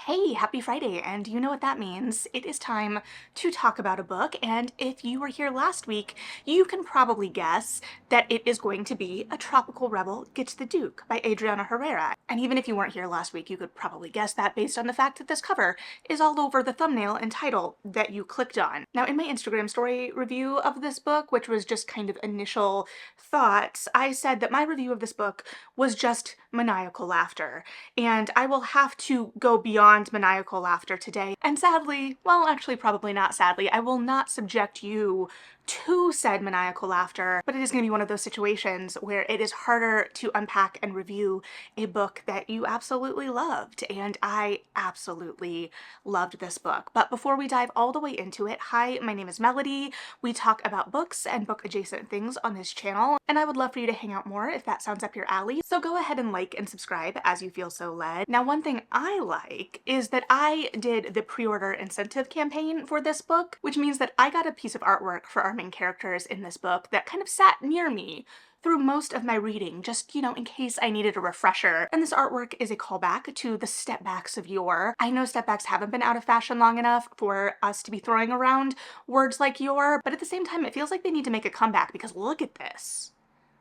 Hey, happy Friday, and you know what that means. It is time to talk about a book, and if you were here last week, you can probably guess that it is going to be A Tropical Rebel Gets the Duke by Adriana Herrera. And even if you weren't here last week, you could probably guess that based on the fact that this cover is all over the thumbnail and title that you clicked on. Now, in my Instagram story review of this book, which was just kind of initial thoughts, I said that my review of this book was just maniacal laughter. And I will have to go beyond maniacal laughter today. And sadly, well, actually probably not sadly, I will not subject you to said maniacal laughter, but it is going to be one of those situations where it is harder to unpack and review a book that you absolutely loved, and I absolutely loved this book. But before we dive all the way into it, hi, my name is Melody. We talk about books and book adjacent things on this channel, and I would love for you to hang out more if that sounds up your alley. So go ahead and like and subscribe as you feel so led. Now, one thing I like is that I did the pre-order incentive campaign for this book, which means that I got a piece of artwork for our main characters in this book that kind of sat near me through most of my reading, just, in case I needed a refresher. And this artwork is a callback to the step backs of yore. I know step backs haven't been out of fashion long enough for us to be throwing around words like yore, but at the same time, it feels like they need to make a comeback because look at this.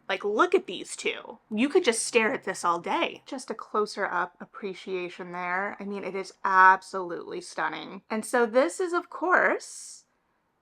Like, look at these two. You could just stare at this all day. Just a closer up appreciation there. I mean, it is absolutely stunning. And so this is, of course,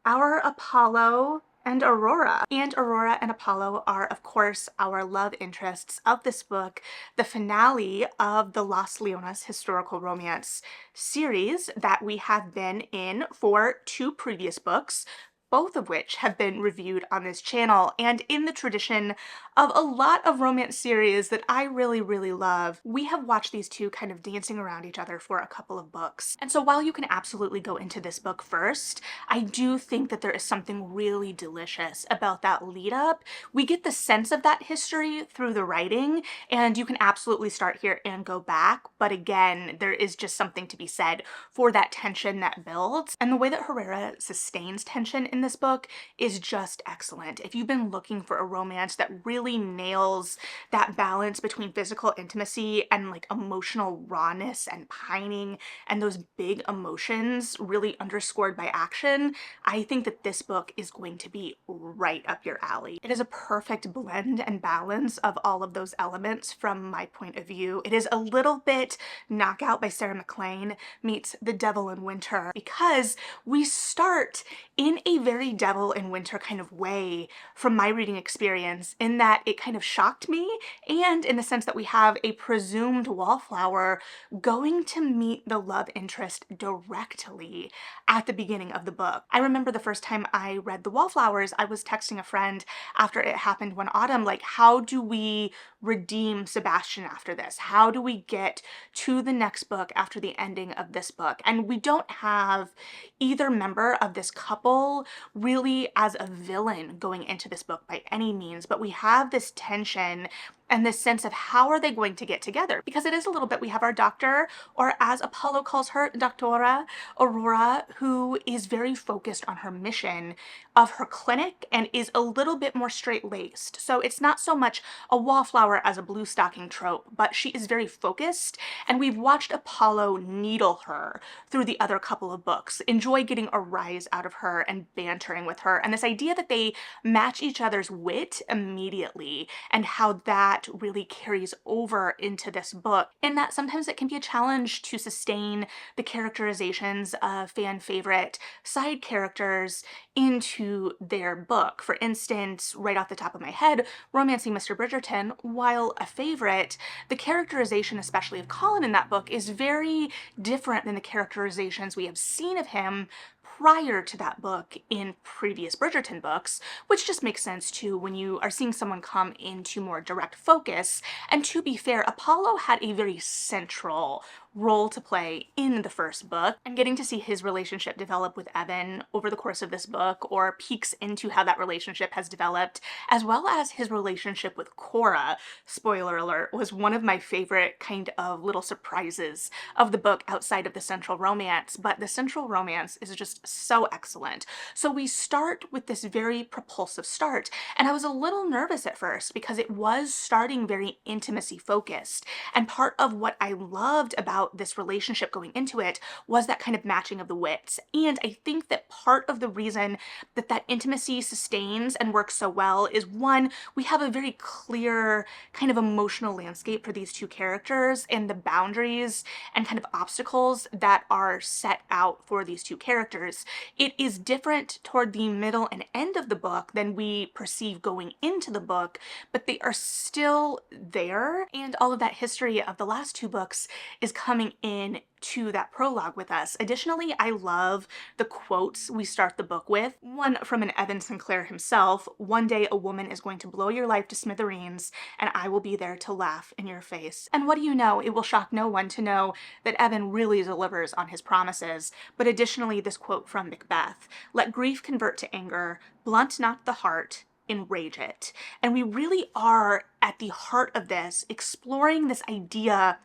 our Apollo and Aurora. And Aurora and Apollo are, of course, our love interests of this book, the finale of the Las Leonas historical romance series that we have been in for two previous books, both of which have been reviewed on this channel. And in the tradition of a lot of romance series that I really, really love, we have watched these two kind of dancing around each other for a couple of books. And so while you can absolutely go into this book first, I do think that there is something really delicious about that lead up. We get the sense of that history through the writing, and you can absolutely start here and go back. But again, there is just something to be said for that tension that builds. And the way that Herrera sustains tension in this book is just excellent. If you've been looking for a romance that really nails that balance between physical intimacy and like emotional rawness and pining and those big emotions really underscored by action, I think that this book is going to be right up your alley. It is a perfect blend and balance of all of those elements from my point of view. It is a little bit Knockout by Sarah MacLean meets The Devil in Winter, because we start in a very Devil in Winter kind of way from my reading experience, in that it kind of shocked me, and in the sense that we have a presumed wallflower going to meet the love interest directly at the beginning of the book. I remember the first time I read The Wallflowers, I was texting a friend after it happened one autumn, like, how do we redeem Sebastian after this? How do we get to the next book after the ending of this book? And we don't have either member of this couple really as a villain going into this book by any means, but we have this tension and this sense of how are they going to get together? Because it is a little bit, we have our doctor, or as Apollo calls her, Doctora Aurora, who is very focused on her mission of her clinic and is a little bit more straight-laced. So it's not so much a wallflower as a blue stocking trope, but she is very focused, and we've watched Apollo needle her through the other couple of books, enjoy getting a rise out of her and bantering with her, and this idea that they match each other's wit immediately, and how that really carries over into this book, in that sometimes it can be a challenge to sustain the characterizations of fan favorite side characters into their book. For instance, right off the top of my head, Romancing Mr. Bridgerton, while a favorite, the characterization, especially of Colin in that book, is very different than the characterizations we have seen of him prior to that book in previous Bridgerton books, which just makes sense too when you are seeing someone come into more direct focus. And to be fair, Apollo had a very central role to play in the first book, and getting to see his relationship develop with Evan over the course of this book, or peeks into how that relationship has developed, as well as his relationship with Cora, spoiler alert, was one of my favorite kind of little surprises of the book outside of the central romance. But the central romance is just so excellent. So we start with this very propulsive start, and I was a little nervous at first because it was starting very intimacy focused, and part of what I loved about about this relationship going into it was that kind of matching of the wits. And I think that part of the reason that that intimacy sustains and works so well is, one, we have a very clear kind of emotional landscape for these two characters and the boundaries and kind of obstacles that are set out for these two characters. It is different toward the middle and end of the book than we perceive going into the book, but they are still there, and all of that history of the last two books is coming in to that prologue with us. Additionally, I love the quotes we start the book with. One from an Evan Sinclair himself: "One day a woman is going to blow your life to smithereens, and I will be there to laugh in your face." And what do you know? It will shock no one to know that Evan really delivers on his promises. But additionally, this quote from Macbeth: "Let grief convert to anger, blunt not the heart, enrage it." And we really are at the heart of this, exploring this idea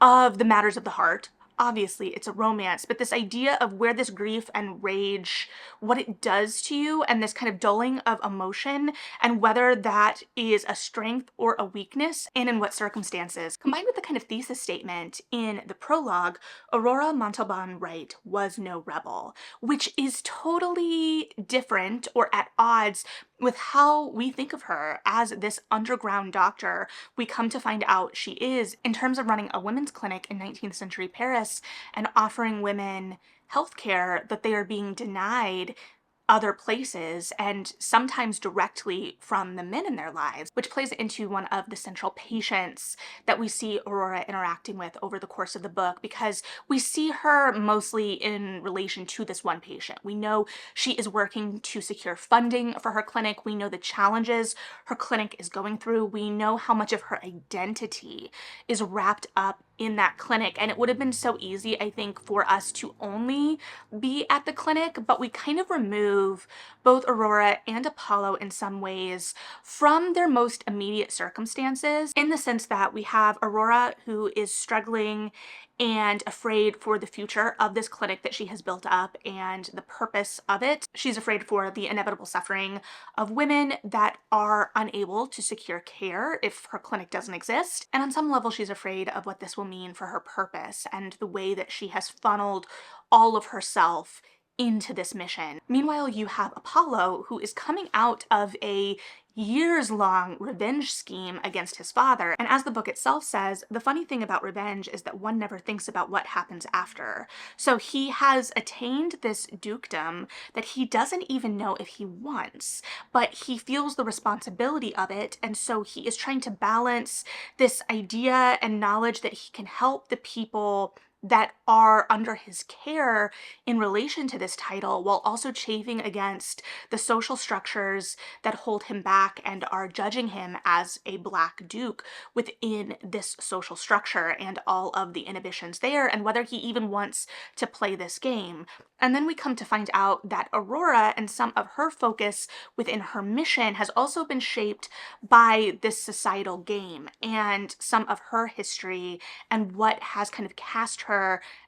of the matters of the heart. Obviously, it's a romance, but this idea of where this grief and rage, what it does to you, and this kind of dulling of emotion, and whether that is a strength or a weakness, and in what circumstances. Combined with the kind of thesis statement in the prologue, Aurora Montalban Wright was no rebel, which is totally different or at odds with how we think of her as this underground doctor we come to find out she is in terms of running a women's clinic in 19th century Paris and offering women healthcare that they are being denied other places, and sometimes directly from the men in their lives, which plays into one of the central patients that we see Aurora interacting with over the course of the book, because we see her mostly in relation to this one patient. We know she is working to secure funding for her clinic. We know the challenges her clinic is going through. We know how much of her identity is wrapped up in that clinic. And it would have been so easy, I think, for us to only be at the clinic, but we kind of remove both Aurora and Apollo in some ways from their most immediate circumstances, in the sense that we have Aurora, who is struggling and afraid for the future of this clinic that she has built up and the purpose of it. She's afraid for the inevitable suffering of women that are unable to secure care if her clinic doesn't exist. And on some level, she's afraid of what this will mean for her purpose and the way that she has funneled all of herself into this mission. Meanwhile, you have Apollo, who is coming out of a years-long revenge scheme against his father. And as the book itself says, the funny thing about revenge is that one never thinks about what happens after. So he has attained this dukedom that he doesn't even know if he wants, but he feels the responsibility of it, and so he is trying to balance this idea and knowledge that he can help the people that are under his care in relation to this title, while also chafing against the social structures that hold him back and are judging him as a Black Duke within this social structure and all of the inhibitions there, and whether he even wants to play this game. And then we come to find out that Aurora and some of her focus within her mission has also been shaped by this societal game and some of her history and what has kind of cast her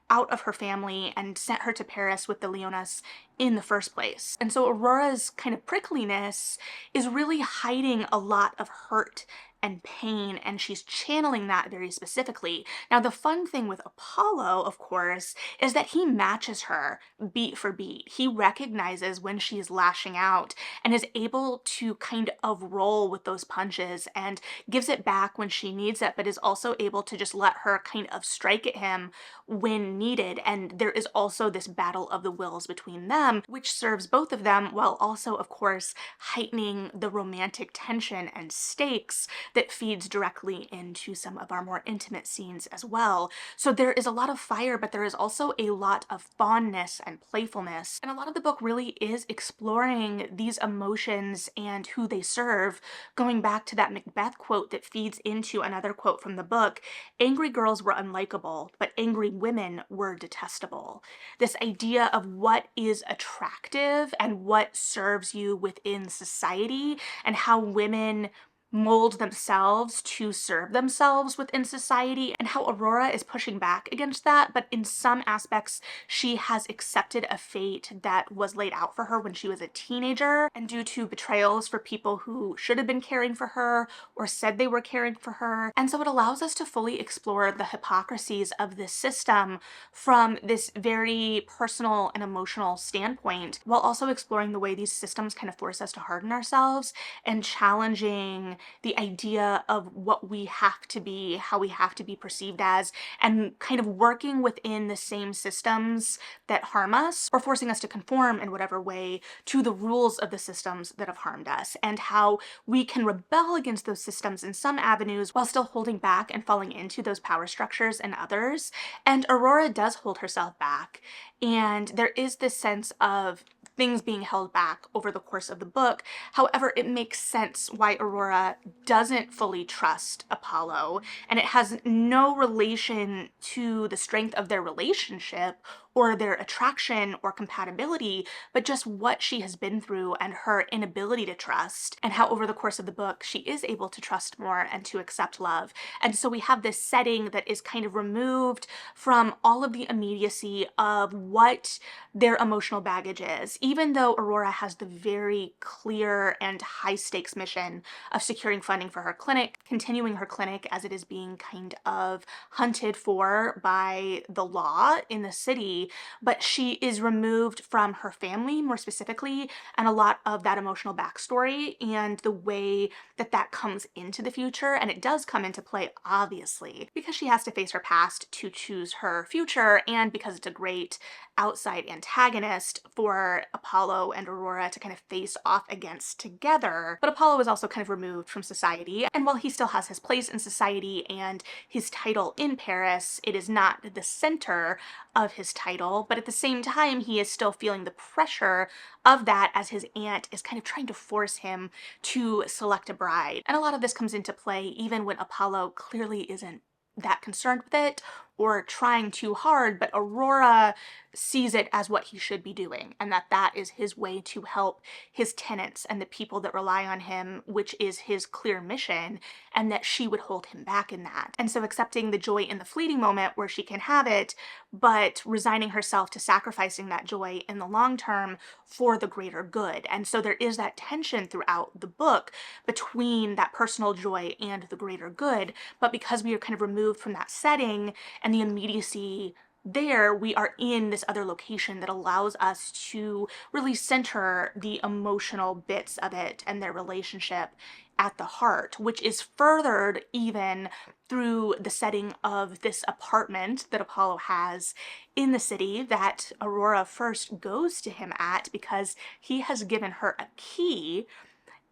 out of her family and sent her to Paris with the Leonas in the first place. And so Aurora's kind of prickliness is really hiding a lot of hurt and pain, and she's channeling that very specifically. Now, the fun thing with Apollo, of course, is that he matches her beat for beat. He recognizes when she's lashing out and is able to kind of roll with those punches and gives it back when she needs it, but is also able to just let her kind of strike at him when needed. And there is also this battle of the wills between them, which serves both of them, while also, of course, heightening the romantic tension and stakes that feeds directly into some of our more intimate scenes as well. So there is a lot of fire, but there is also a lot of fondness and playfulness. And a lot of the book really is exploring these emotions and who they serve, going back to that Macbeth quote that feeds into another quote from the book: "Angry girls were unlikable, but angry women were detestable." This idea of what is attractive and what serves you within society, and how women mold themselves to serve themselves within society, and how Aurora is pushing back against that, but in some aspects she has accepted a fate that was laid out for her when she was a teenager, and due to betrayals for people who should have been caring for her or said they were caring for her. And so it allows us to fully explore the hypocrisies of this system from this very personal and emotional standpoint, while also exploring the way these systems kind of force us to harden ourselves and challenging the idea of what we have to be, how we have to be perceived as, and kind of working within the same systems that harm us, or forcing us to conform in whatever way to the rules of the systems that have harmed us, and how we can rebel against those systems in some avenues while still holding back and falling into those power structures in others. And Aurora does hold herself back, and there is this sense of things being held back over the course of the book. However, it makes sense why Aurora doesn't fully trust Apollo, and it has no relation to the strength of their relationship or their attraction or compatibility, but just what she has been through and her inability to trust, and how over the course of the book she is able to trust more and to accept love. And so we have this setting that is kind of removed from all of the immediacy of what their emotional baggage is, even though Aurora has the very clear and high stakes mission of securing funding for her clinic, continuing her clinic as it is being kind of hunted for by the law in the city. But she is removed from her family, more specifically, and a lot of that emotional backstory and the way that that comes into the future. And it does come into play, obviously, because she has to face her past to choose her future, and because it's a great outside antagonist for Apollo and Aurora to kind of face off against together. But Apollo is also kind of removed from society, and while he still has his place in society and his title in Paris, it is not the center of his title, but at the same time he is still feeling the pressure of that as his aunt is kind of trying to force him to select a bride. And a lot of this comes into play even when Apollo clearly isn't that concerned with it or trying too hard, but Aurora sees it as what he should be doing, and that that is his way to help his tenants and the people that rely on him, which is his clear mission, and that she would hold him back in that. And so accepting the joy in the fleeting moment where she can have it, but resigning herself to sacrificing that joy in the long term for the greater good. And so there is that tension throughout the book between that personal joy and the greater good, but because we are kind of removed from that setting and the immediacy there, we are in this other location that allows us to really center the emotional bits of it and their relationship at the heart, which is furthered even through the setting of this apartment that Apollo has in the city that Aurora first goes to him at because he has given her a key,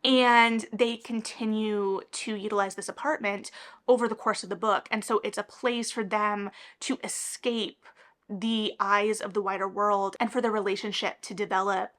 and they continue to utilize this apartment over the course of the book. And so it's a place for them to escape the eyes of the wider world and for the relationship to develop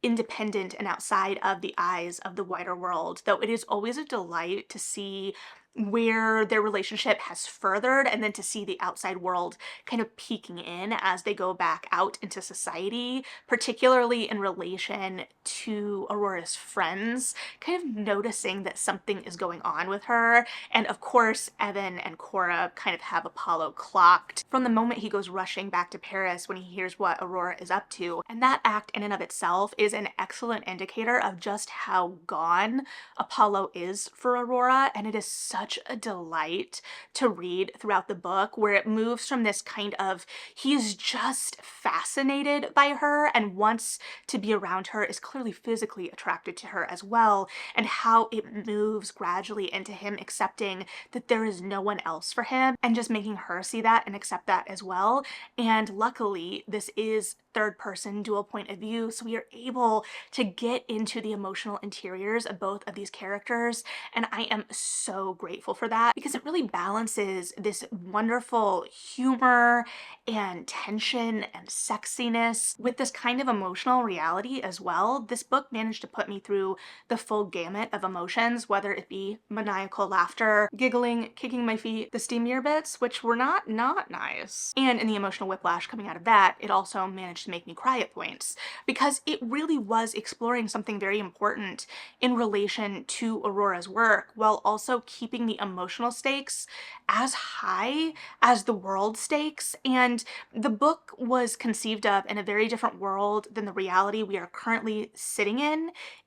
independent and outside of the eyes of the wider world. Though it is always a delight to see where their relationship has furthered, and then to see the outside world kind of peeking in as they go back out into society, particularly in relation to Aurora's friends, kind of noticing that something is going on with her. And of course, Evan and Cora kind of have Apollo clocked from the moment he goes rushing back to Paris when he hears what Aurora is up to. And that act in and of itself is an excellent indicator of just how gone Apollo is for Aurora, and it is such a delight to read throughout the book, where it moves from this kind of he's just fascinated by her and wants to be around her, is clearly physically attracted to her as well, and how it moves gradually into him accepting that there is no one else for him and just making her see that and accept that as well. And luckily this is third person dual point of view, so we are able to get into the emotional interiors of both of these characters, and I am so grateful for that because it really balances this wonderful humor and tension and sexiness with this kind of emotional reality as well. This book managed to put me through the full gamut of emotions, whether it be maniacal laughter, giggling, kicking my feet, the steamier bits, which were not nice, and in the emotional whiplash coming out of that, it also managed much to make me cry at points, because it really was exploring something very important in relation to Aurora's work, while also keeping the emotional stakes as high as the world stakes. And the book was conceived of in a very different world than the reality we are currently sitting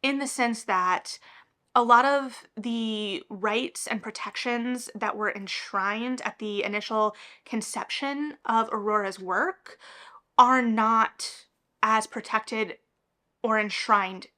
in the sense that a lot of the rights and protections that were enshrined at the initial conception of Aurora's work are not as protected or enshrined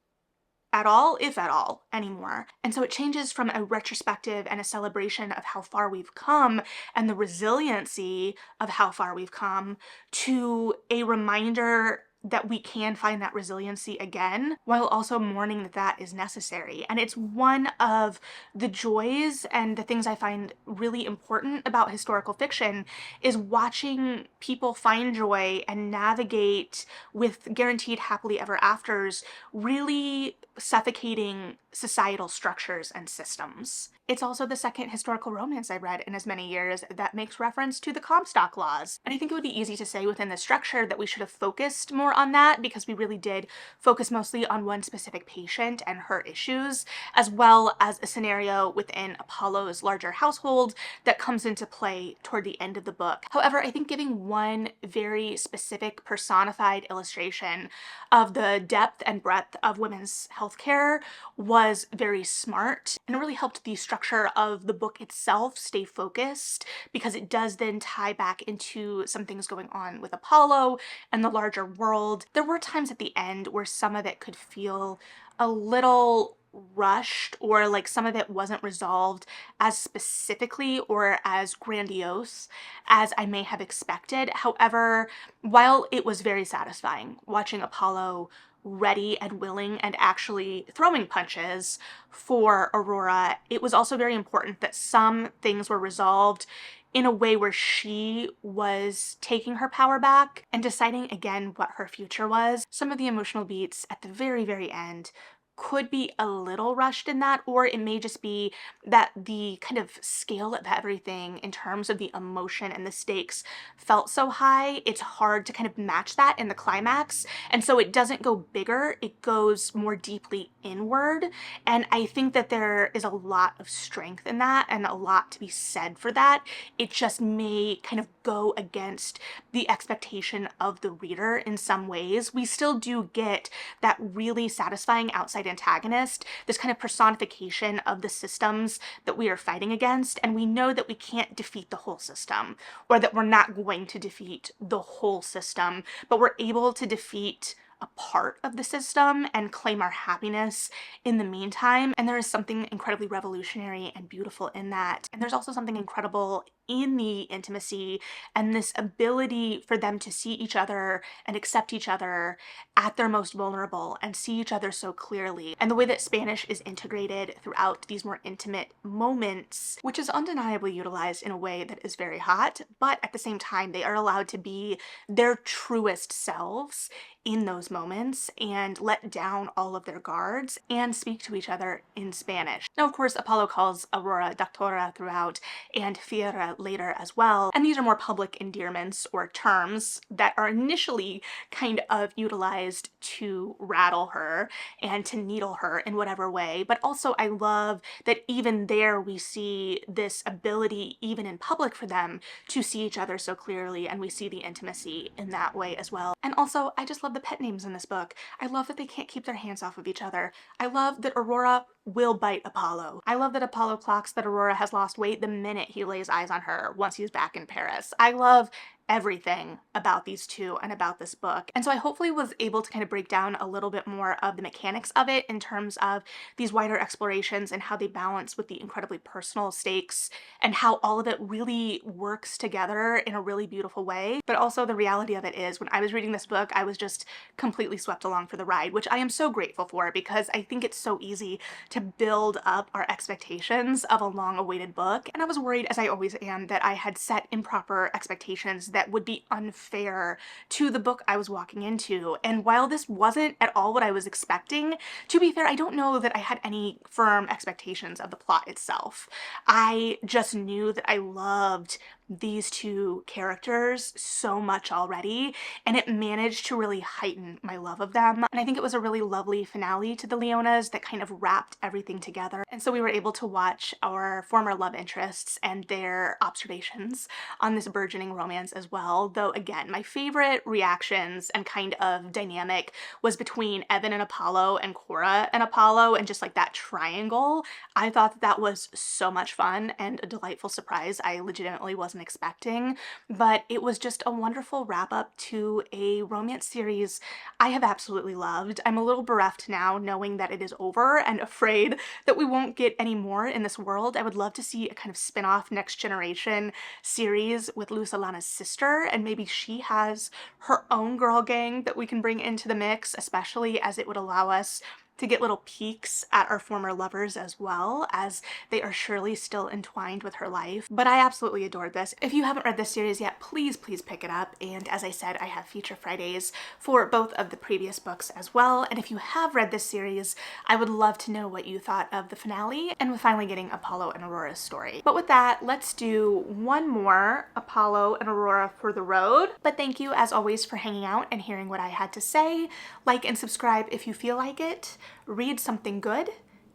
at all, if at all, anymore. And so it changes from a retrospective and a celebration of how far we've come and the resiliency of how far we've come to a reminder that we can find that resiliency again, while also mourning that that is necessary. And it's one of the joys and the things I find really important about historical fiction is watching people find joy and navigate with guaranteed happily ever afters, really suffocating societal structures and systems. It's also the second historical romance I've read in as many years that makes reference to the Comstock laws. And I think it would be easy to say within the structure that we should have focused more on that, because we really did focus mostly on one specific patient and her issues, as well as a scenario within Apollo's larger household that comes into play toward the end of the book. However, I think giving one very specific personified illustration of the depth and breadth of women's healthcare was very smart, and it really helped the structure of the book itself stay focused, because it does then tie back into some things going on with Apollo and the larger world. There were times at the end where some of it could feel a little rushed, or like some of it wasn't resolved as specifically or as grandiose as I may have expected. However, while it was very satisfying watching Apollo ready and willing and actually throwing punches for Aurora, it was also very important that some things were resolved in a way where she was taking her power back and deciding again what her future was. Some of the emotional beats at the very, very end could be a little rushed in that, or it may just be that the kind of scale of everything in terms of the emotion and the stakes felt so high, it's hard to kind of match that in the climax. And so it doesn't go bigger, it goes more deeply inward. And I think that there is a lot of strength in that and a lot to be said for that. It just may kind of go against the expectation of the reader in some ways. We still do get that really satisfying outside antagonist, this kind of personification of the systems that we are fighting against, and we know that we can't defeat the whole system, or that we're not going to defeat the whole system, but we're able to defeat a part of the system and claim our happiness in the meantime. And there is something incredibly revolutionary and beautiful in that. And there's also something incredible in the intimacy and this ability for them to see each other and accept each other at their most vulnerable and see each other so clearly. And the way that Spanish is integrated throughout these more intimate moments, which is undeniably utilized in a way that is very hot, but at the same time, they are allowed to be their truest selves in those moments and let down all of their guards and speak to each other in Spanish. Now, of course, Apollo calls Aurora Doctora throughout and Fiera later as well, and these are more public endearments or terms that are initially kind of utilized to rattle her and to needle her in whatever way. But also I love that even there we see this ability, even in public, for them to see each other so clearly, and we see the intimacy in that way as well. And also, I just love the pet names in this book. I love that they can't keep their hands off of each other. I love that Aurora will bite Apollo. I love that Apollo clocks that Aurora has lost weight the minute he lays eyes on her once he's back in Paris. I love everything about these two and about this book. And so I hopefully was able to kind of break down a little bit more of the mechanics of it in terms of these wider explorations and how they balance with the incredibly personal stakes and how all of it really works together in a really beautiful way. But also the reality of it is, when I was reading this book, I was just completely swept along for the ride, which I am so grateful for, because I think it's so easy to build up our expectations of a long-awaited book. And I was worried, as I always am, that I had set improper expectations that would be unfair to the book I was walking into. And while this wasn't at all what I was expecting, to be fair, I don't know that I had any firm expectations of the plot itself. I just knew that I loved these two characters so much already, and it managed to really heighten my love of them. And I think it was a really lovely finale to the Leonas that kind of wrapped everything together. And so we were able to watch our former love interests and their observations on this burgeoning romance as well. Though again, my favorite reactions and kind of dynamic was between Evan and Apollo and Cora and Apollo, and just like that triangle. I thought that that was so much fun and a delightful surprise I legitimately wasn't expecting, but it was just a wonderful wrap up to a romance series I have absolutely loved. I'm a little bereft now knowing that it is over and afraid that we won't get any more in this world. I would love to see a kind of spin-off Next Generation series with Luz Alana's sister, and maybe she has her own girl gang that we can bring into the mix, especially as it would allow us to get little peeks at our former lovers as well, as they are surely still entwined with her life. But I absolutely adored this. If you haven't read this series yet, please pick it up. And as I said, I have feature Fridays for both of the previous books as well. And if you have read this series, I would love to know what you thought of the finale and with finally getting Apollo and Aurora's story. But with that, let's do one more Apollo and Aurora for the road. But thank you as always for hanging out and hearing what I had to say. Like and subscribe if you feel like it. Read something good,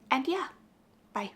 and yeah, bye.